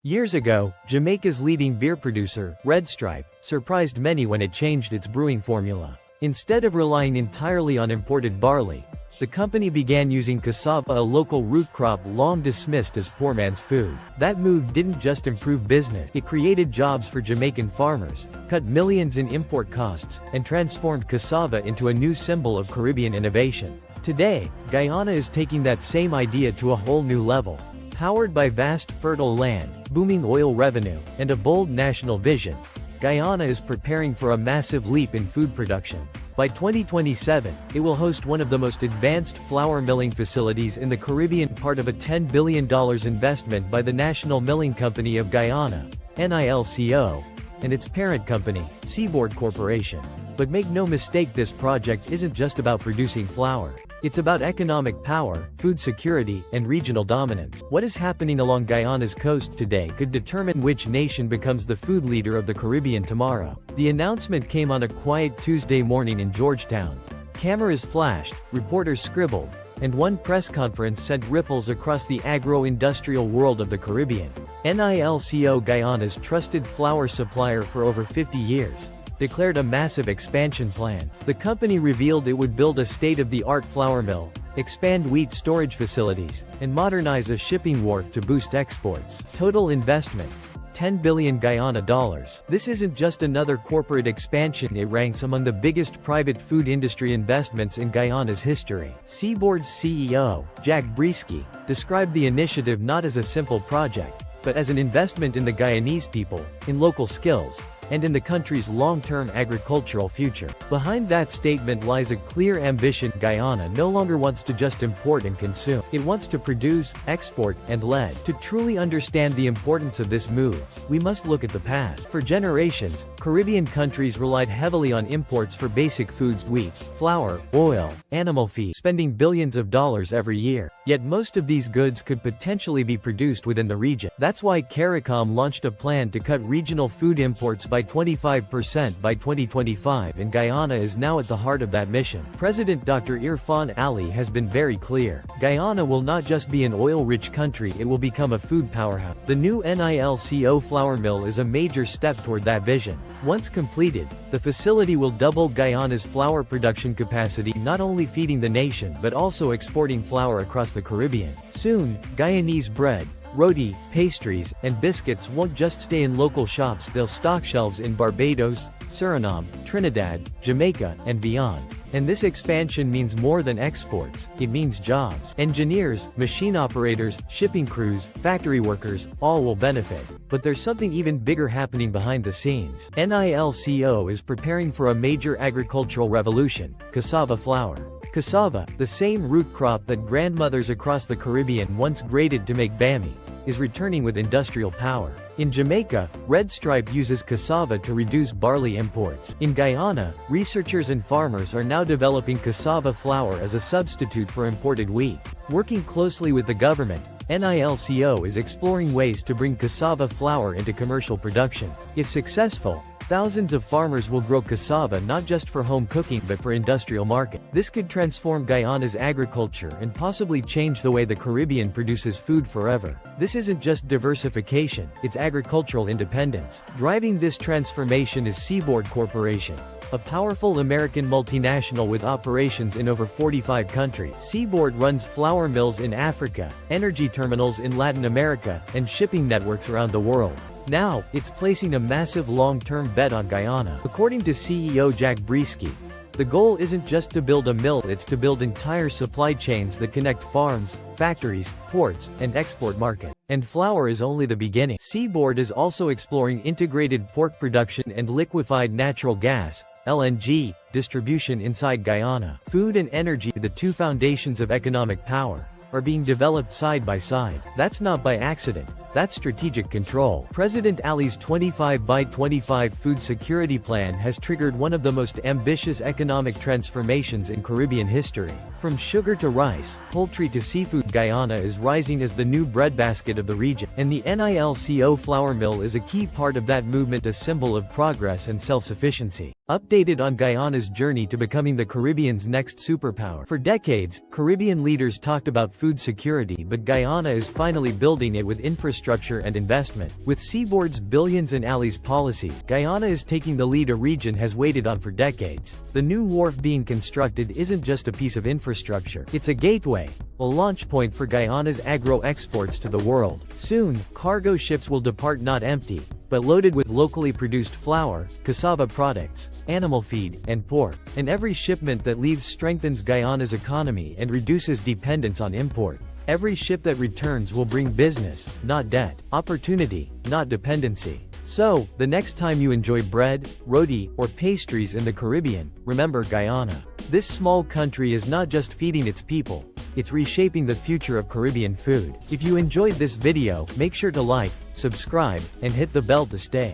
Years ago, Jamaica's leading beer producer, Red Stripe, surprised many when it changed its brewing formula. Instead of relying entirely on imported barley, the company began using cassava, a local root crop long dismissed as poor man's food. That move didn't just improve business, it created jobs for Jamaican farmers, cut millions in import costs, and transformed cassava into a new symbol of Caribbean innovation. Today, Guyana is taking that same idea to a whole new level. Powered by vast fertile land, booming oil revenue, and a bold national vision, Guyana is preparing for a massive leap in food production. By 2027, it will host one of the most advanced flour milling facilities in the Caribbean, part of a $10 billion investment by the National Milling Company of Guyana, NILCO, and its parent company, Seaboard Corporation. But make no mistake, this project isn't just about producing flour. It's about economic power, food security, and regional dominance. What is happening along Guyana's coast today could determine which nation becomes the food leader of the Caribbean tomorrow. The announcement came on a quiet Tuesday morning in Georgetown. Cameras flashed, reporters scribbled, and one press conference sent ripples across the agro-industrial world of the Caribbean. NILCO, Guyana's trusted flour supplier for over 50 years, declared a massive expansion plan. The company revealed it would build a state-of-the-art flour mill, expand wheat storage facilities, and modernize a shipping wharf to boost exports. Total investment: $10 billion Guyana dollars. This isn't just another corporate expansion, it ranks among the biggest private food industry investments in Guyana's history. Seaboard's CEO, Jack Brisky, described the initiative not as a simple project, but as an investment in the Guyanese people, in local skills, and in the country's long-term agricultural future. Behind that statement lies a clear ambition. Guyana no longer wants to just import and consume. It wants to produce, export, and lead. To truly understand the importance of this move, we must look at the past. For generations, Caribbean countries relied heavily on imports for basic foods: wheat, flour, oil, animal feed, spending billions of dollars every year. Yet most of these goods could potentially be produced within the region. That's why CARICOM launched a plan to cut regional food imports by 25% by 2025, and Guyana is now at the heart of that mission. President Dr. Irfaan Ali has been very clear. Guyana will not just be an oil-rich country, it will become a food powerhouse. The new NILCO flour mill is a major step toward that vision. Once completed, the facility will double Guyana's flour production capacity, not only feeding the nation but also exporting flour across the Caribbean. Soon, Guyanese bread, roti, pastries, and biscuits won't just stay in local shops, they'll stock shelves in Barbados, Suriname, Trinidad, Jamaica, and beyond. And this expansion means more than exports, it means jobs. Engineers, machine operators, shipping crews, factory workers, all will benefit. But there's something even bigger happening behind the scenes. NILCO is preparing for a major agricultural revolution: cassava flour. Cassava, the same root crop that grandmothers across the Caribbean once grated to make bami, is returning with industrial power. In Jamaica, Red Stripe uses cassava to reduce barley imports. In Guyana, researchers and farmers are now developing cassava flour as a substitute for imported wheat. Working closely with the government, NILCO is exploring ways to bring cassava flour into commercial production. If successful, thousands of farmers will grow cassava not just for home cooking but for industrial market. This could transform Guyana's agriculture and possibly change the way the Caribbean produces food forever. This isn't just diversification, it's agricultural independence. Driving this transformation is Seaboard Corporation, a powerful American multinational with operations in over 45 countries. Seaboard runs flour mills in Africa, energy terminals in Latin America, and shipping networks around the world. Now, it's placing a massive long-term bet on Guyana. According to CEO Jack Brisky, the goal isn't just to build a mill, it's to build entire supply chains that connect farms, factories, ports, and export market. And flour is only the beginning. Seaboard is also exploring integrated pork production and liquefied natural gas, LNG, distribution inside Guyana. Food and energy, the two foundations of economic power, are being developed side by side. That's not by accident, that's strategic control. President Ali's 25 by 25 food security plan has triggered one of the most ambitious economic transformations in Caribbean history. From sugar to rice, poultry to seafood, Guyana is rising as the new breadbasket of the region, and the NILCO flour mill is a key part of that movement, a symbol of progress and self-sufficiency. Updated on Guyana's journey to becoming the Caribbean's next superpower. For decades, Caribbean leaders talked about food security, but Guyana is finally building it with infrastructure and investment. With Seaboard's billions and Ali's policies, Guyana is taking the lead a region has waited on for decades. The new wharf being constructed isn't just a piece of infrastructure, it's a gateway, a launch point for Guyana's agro-exports to the world. Soon, cargo ships will depart not empty, but loaded with locally produced flour, cassava products, animal feed, and pork. And every shipment that leaves strengthens Guyana's economy and reduces dependence on import. Every ship that returns will bring business, not debt, opportunity, not dependency. So, the next time you enjoy bread, roti, or pastries in the Caribbean, remember Guyana. This small country is not just feeding its people, it's reshaping the future of Caribbean food. If you enjoyed this video, make sure to like, subscribe, and hit the bell to stay